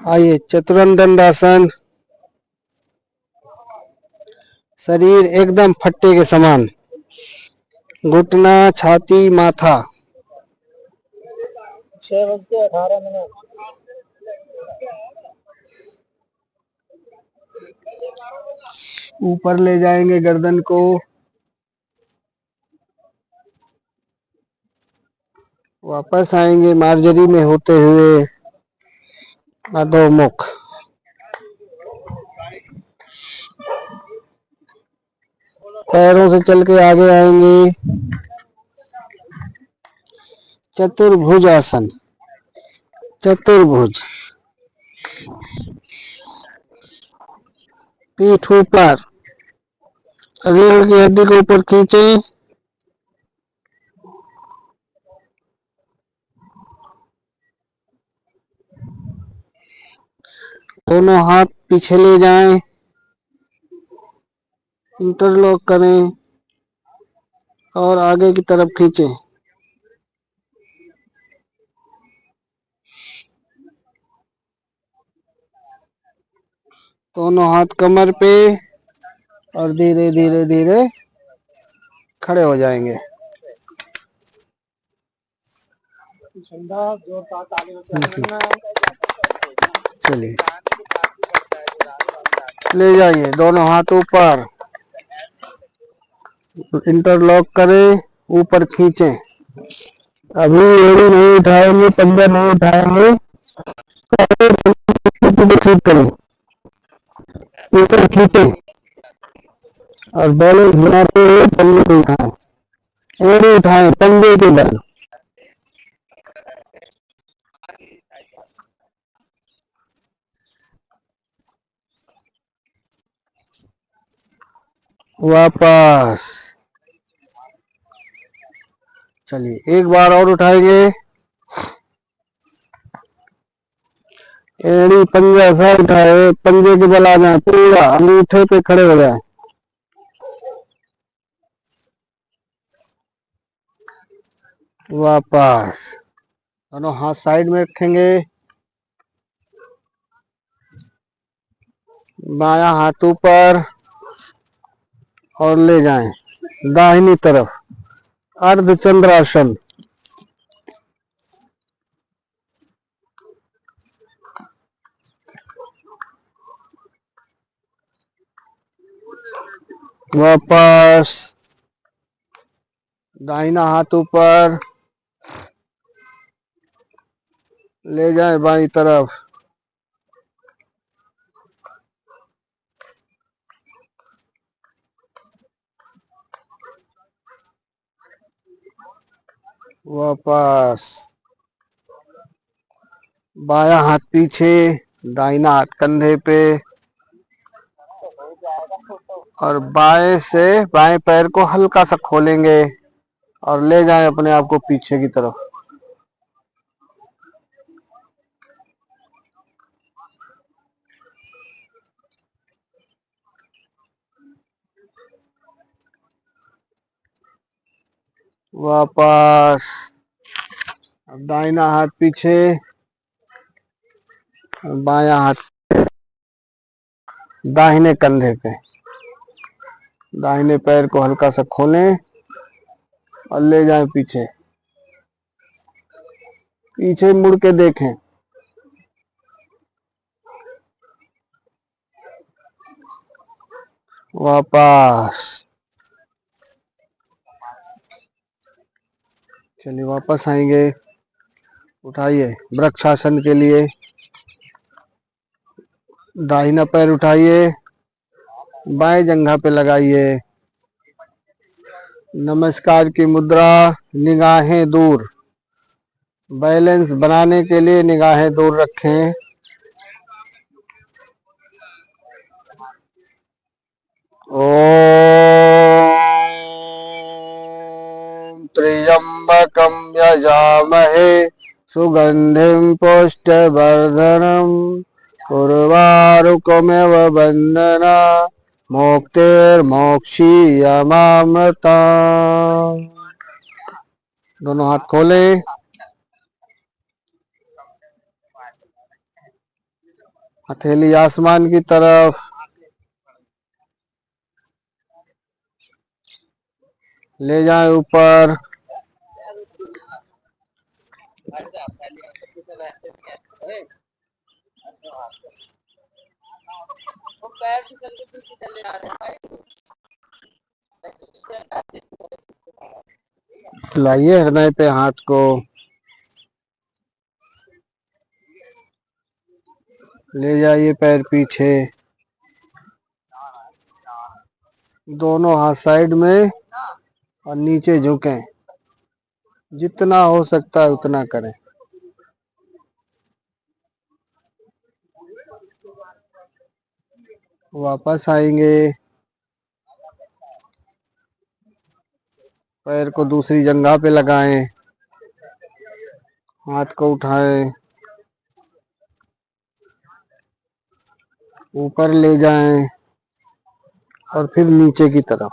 आइए चतुरंदंडासन। शरीर एकदम फट्टे के समान, घुटना छाती माथा। 6:18। ऊपर ले जाएंगे गर्दन को, वापस आएंगे मार्जरी में होते हुए अधोमुख। पैरों से चल के आगे आएंगे चतुर्भुज आसन। चतुर्भुज, पीठ ऊपर, रीढ़ की हड्डी को ऊपर खींचे, दोनों हाथ पीछे ले जाएं, इंटरलॉक करें और आगे की तरफ खींचें। दोनों हाथ कमर पे और धीरे धीरे धीरे खड़े हो जाएंगे। चलिए ले जाइए, दोनों हाथ ऊपर, इंटरलॉक करें, ऊपर खींचें। अभी एड़ी नहीं उठाएंगे, पंजा नहीं उठाएंगे, ठीक करें, ऊपर खींचें और बैलेंस बनाते हुए पंजे को उठाएं। एड़ी उठाएं पंजे के बल। वापस। चलिए एक बार और उठाएंगे, एड़ी पंजा ऐसा उठाए, पंजे के बल आ जाए, पूरा अंगूठे पे खड़े हो जाए। वापस। दोनों हाथ साइड में रखेंगे, बायां हाथ ऊपर और ले जाएं दाहिनी तरफ, अर्धचंद्रासन। वापस, दाहिना हाथ ऊपर, ले जाएं बाईं तरफ। वापस, बायां हाथ पीछे, दाहिना हाथ कंधे पे और बाएं से बाएं पैर को हल्का सा खोलेंगे और ले जाएं अपने आप को पीछे की तरफ। वापस, अब दाहिना हाथ पीछे, बायां हाथ दाहिने कंधे पे, दाहिने पैर को हल्का सा खोलें और ले जाएं पीछे। पीछे मुड़ के देखें। वापस। चलिए वापस आएंगे, उठाइए वृक्षासन के लिए, दाहिना पैर उठाइए, बाएं जंघा पे लगाइए, नमस्कार की मुद्रा, निगाहें दूर। बैलेंस बनाने के लिए निगाहें दूर रखें। ओम त्र्यंबकं यजामहे सुगंधिं पुष्टिवर्धनम् उर्वारुकमिव बन्धना मोक्षीयमामृतम्। दोनों हाथ खोले, हथेली आसमान की तरफ, ले जाएं ऊपर, लाइए हृदय पे हाथ को, ले जाइए पैर पीछे, दोनों हाथ साइड में और नीचे झुकें, जितना हो सकता है उतना करें। वापस आएंगे, पैर को दूसरी जगह पे लगाएं, हाथ को उठाएं, ऊपर ले जाएं और फिर नीचे की तरफ।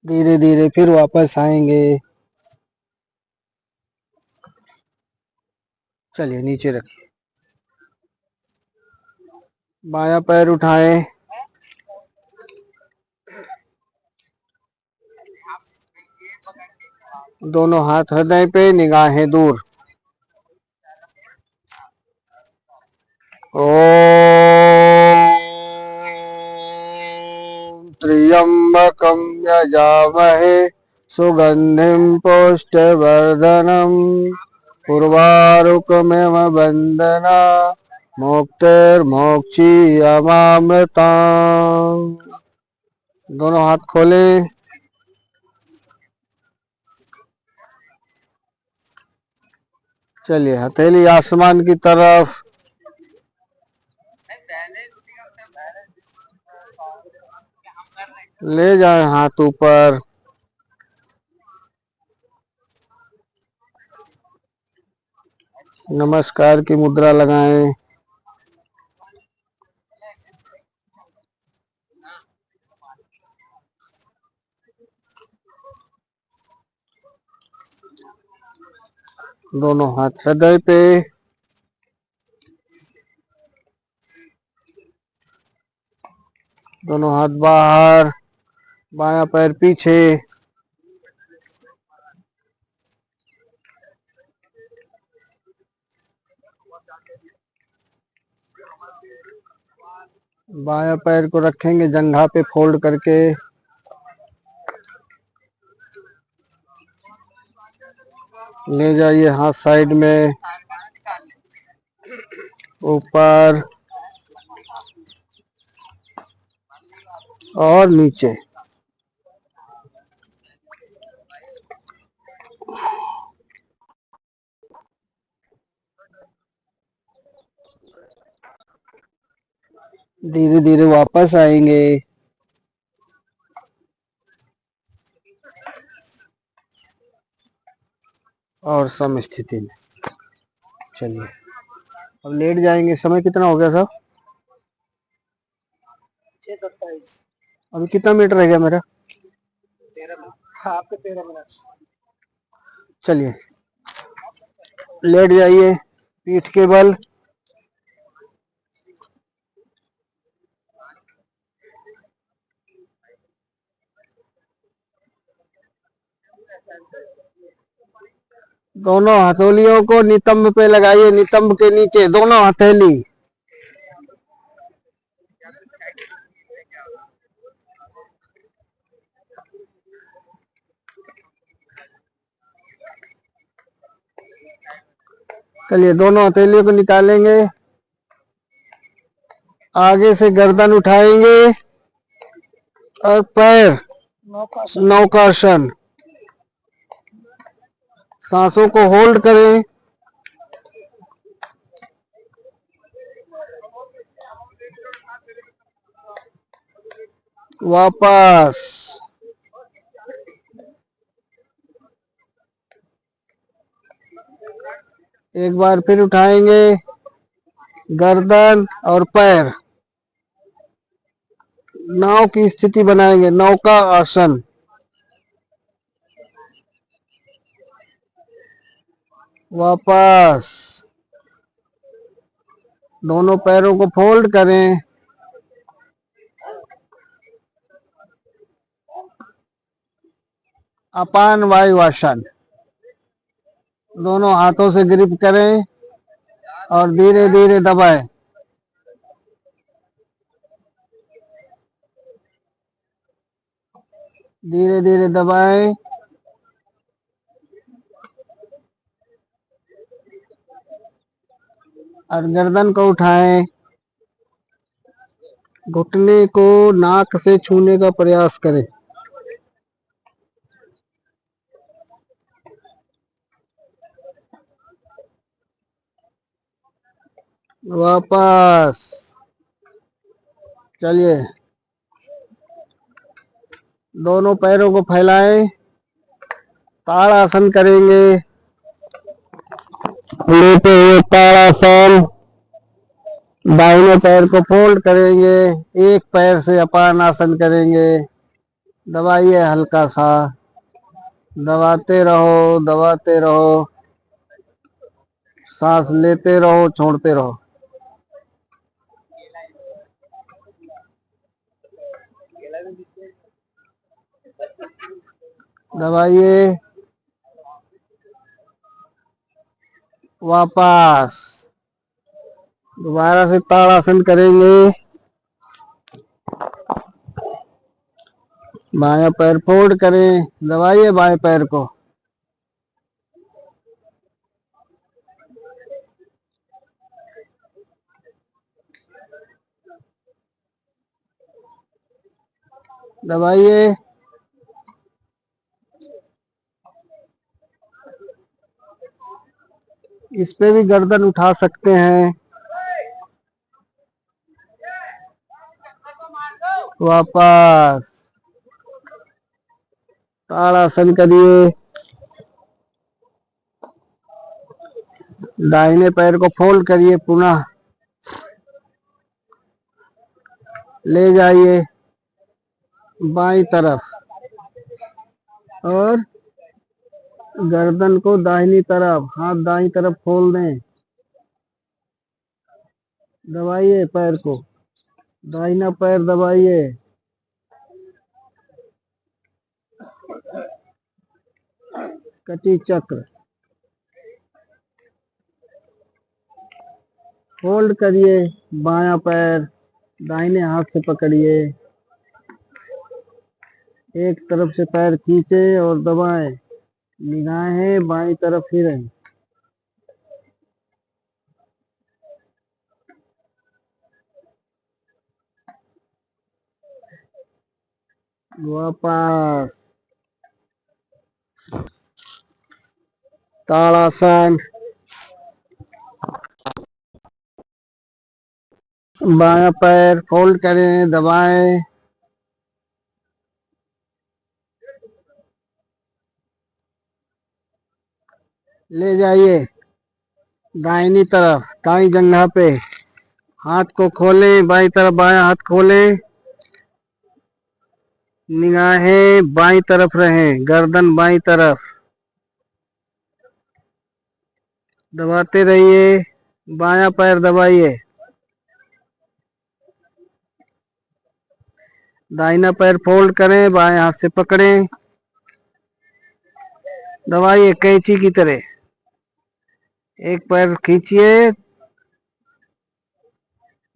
धीरे धीरे फिर वापस आएंगे। चलिए नीचे रखिए, बायां पैर उठाएं, दोनों हाथ हृदय पे, निगाहें दूर। ओम त्र्यंबकं यजामहे सुगंधिं पुष्टिवर्धनम् उर्वारुकमिव बंधना मुक्तिर्मोक्षीयमामृताम्। दोनों हाथ खोलें, चलिए हथेली आसमान की तरफ, ले जाएं हाथ ऊपर, नमस्कार की मुद्रा लगाएं। दोनों हाथ हृदय पे, दोनों हाथ बाहर, बायां पैर पीछे, बायां पैर को रखेंगे जंघा पे फोल्ड करके, ले जाइए हाथ साइड में, ऊपर और नीचे। धीरे धीरे वापस आएंगे, और सम स्थिति में। चलिए अब लेट जाएंगे। समय कितना हो गया साहब? 6:27। अभी कितना मिनट रह गया मेरा? 13 मिनट। हाँ आपके 13 मिनट। चलिए लेट जाइए, पीठ के बल, दोनों हथेलियों को नितंब पे लगाइए, नितंब के नीचे दोनों हथेली। चलिए दोनों हथेलियों को निकालेंगे, आगे से गर्दन उठाएंगे और पैर नौकासन, सांसों को होल्ड करें, वापस। एक बार फिर उठाएंगे गर्दन और पैर, नाव की स्थिति बनाएंगे, नौका आसन। वापस दोनों पैरों को फोल्ड करें, अपान वायु आसन। दोनों हाथों से ग्रिप करें और धीरे धीरे दबाएं। धीरे धीरे दबाएं और गर्दन को उठाएं। घुटने को नाक से छूने का प्रयास करें। वापस चलिए, दोनों पैरों को फैलाएं, ताड़ासन करेंगे। लेटे हुए ताड़ासन। दाहिने पैर को फोल्ड करेंगे, एक पैर से अपान आसन करेंगे। दबाइए हल्का सा, दबाते रहो, दबाते रहो, सांस लेते रहो, छोड़ते रहो। दबाइए। वापस दोबारा से ताड़ासन करेंगे। बायां पैर फोल्ड करें, दबाइए बाएं पैर को। दबाइए। इस पे भी गर्दन उठा सकते हैं। वापस ताड़ासन करिए। दाहिने पैर को फोल्ड करिए, पुनः ले जाइए बाईं तरफ और गर्दन को दाहिनी तरफ, हाथ दाहिनी तरफ खोल दें। दबाइए पैर को, दाहिना पैर दबाइए। कटी चक्र होल्ड करिए, बायां पैर दाहिने हाथ से पकड़िए। एक तरफ से पैर खींचे और दबाएं, निगाहें बाईं तरफ ही रहें। वापस ताड़ासन। बायां पैर फोल्ड करें, दबाएं। ले जाइए दाहिनी तरफ, दाई जंघा पे। हाथ को खोलें बाईं तरफ, बायां हाथ खोलें। निगाहें बाईं तरफ रहें, गर्दन बाईं तरफ। दबाते रहिए, बायां पैर दबाइए। दाहिना पैर फोल्ड करें, बाएं हाथ से पकड़ें। दबाइए कैंची की तरह। एक पैर खींचिए,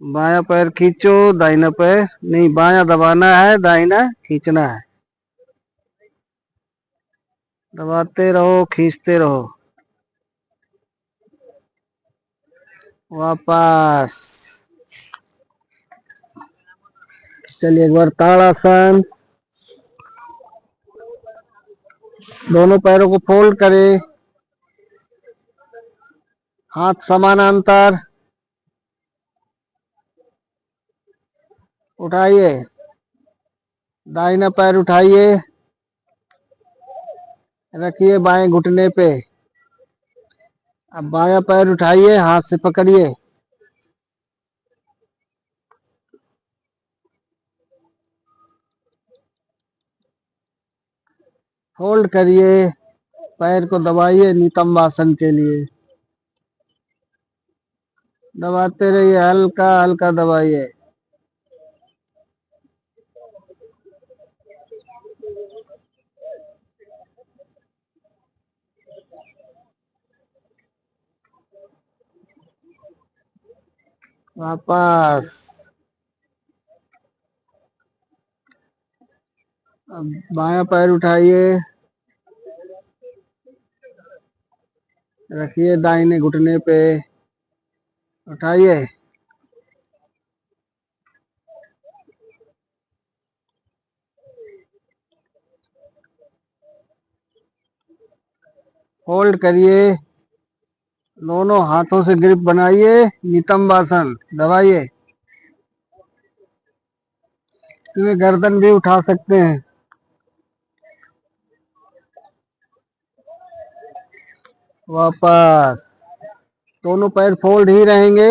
बायां पैर खींचो, दाहिना पैर नहीं, बायां दबाना है, दाहिना खींचना है। दबाते रहो, खींचते रहो। वापस चलिए, एक बार ताड़ासन। दोनों पैरों को फोल्ड करें, हाथ समानांतर। उठाइए, दाहिना पैर उठाइए, रखिए बाएं घुटने पे। अब बायां पैर उठाइए, हाथ से पकड़िए। होल्ड करिए, पैर को दबाइए नितंब आसन के लिए। दबाते रहिए, हल्का हल्का दबाइए। वापस। अब बायां पैर उठाइए, रखिए दाहिने घुटने पे, उठाइए। होल्ड करिए, दोनों हाथों से ग्रिप बनाइए, नितंब आसन। दबाइए। इसमें गर्दन भी उठा सकते हैं। वापस। दोनों पैर फोल्ड ही रहेंगे,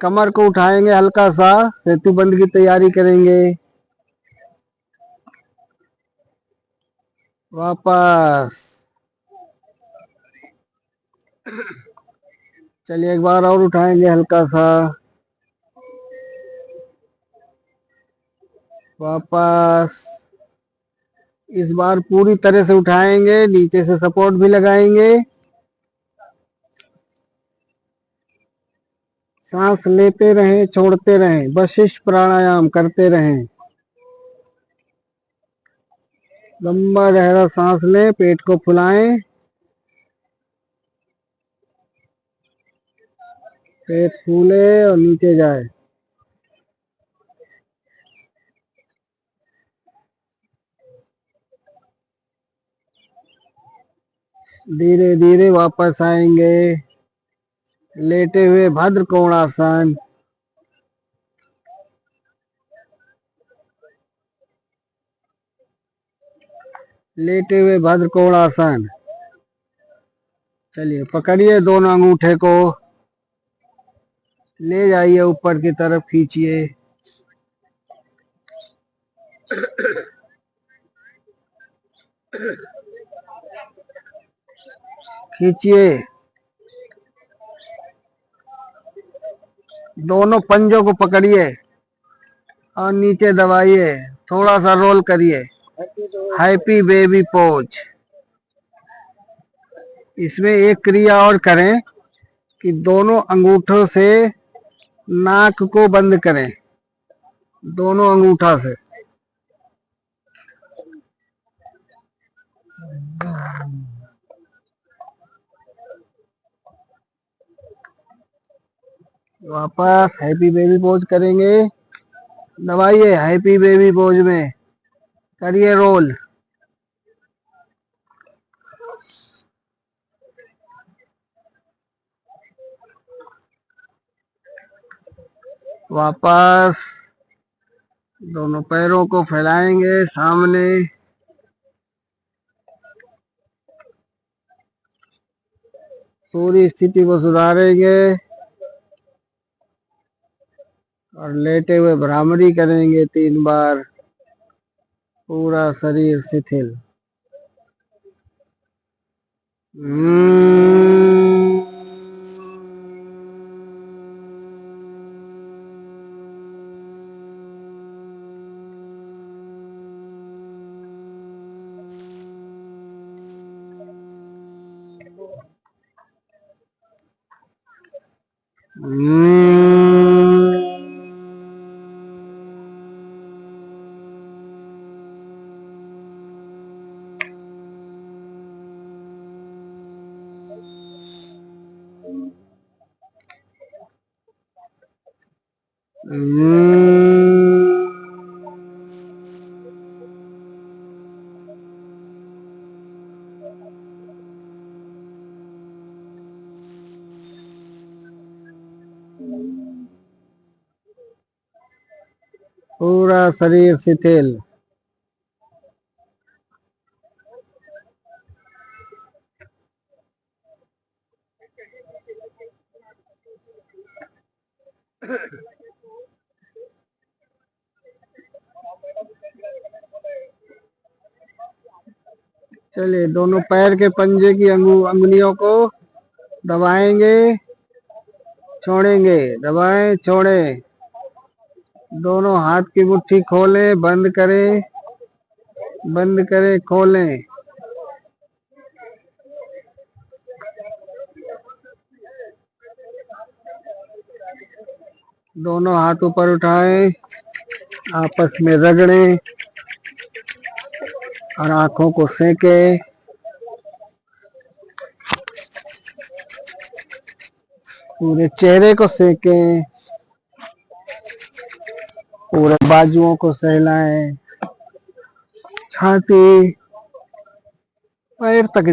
कमर को उठाएंगे हल्का सा, सेतु बंद की तैयारी करेंगे। वापस। चलिए एक बार और उठाएंगे हल्का सा। वापस। इस बार पूरी तरह से उठाएंगे, नीचे से सपोर्ट भी लगाएंगे। सांस लेते रहें, छोड़ते रहें, वशिष्ठ प्राणायाम करते रहें। लंबा गहरा सांस लें, पेट को फुलाएं, पेट फूले और नीचे जाए। धीरे धीरे वापस आएंगे, लेटे हुए भद्र कोणासन। लेटे हुए भद्र कोणासन। चलिए पकड़िए दोनों अंगूठे को, ले जाइए ऊपर की तरफ, खींचिए। खींचिए। दोनों पंजों को पकड़िए और नीचे दबाइए, थोड़ा सा रोल करिए। Happy baby pose. इसमें एक क्रिया और करें कि दोनों अंगूठों से नाक को बंद करें, दोनों अंगूठा से। वापस हैप्पी बेबी पोज करेंगे। दबाइए हैप्पी बेबी पोज में, करिए रोल। वापस। दोनों पैरों को फैलाएंगे सामने। पूरी स्थिति को सुधारेंगे और लेटे हुए भ्रामरी करेंगे 3 बार। पूरा शरीर शिथिल। पूरा शरीर शिथिल। चलिए दोनों पैर के पंजे की अंगुलियों को दबाएंगे, छोड़ेंगे, दबाएं, छोड़ें। दोनों हाथ की मुट्ठी खोलें, बंद करें, बंद करें, खोलें। दोनों हाथ ऊपर उठाएं, आपस में रगड़ें और आंखों को सेकें। पूरे चेहरे को सेकें, पूरे बाजुओं को सहलाएं, छाती पैर तक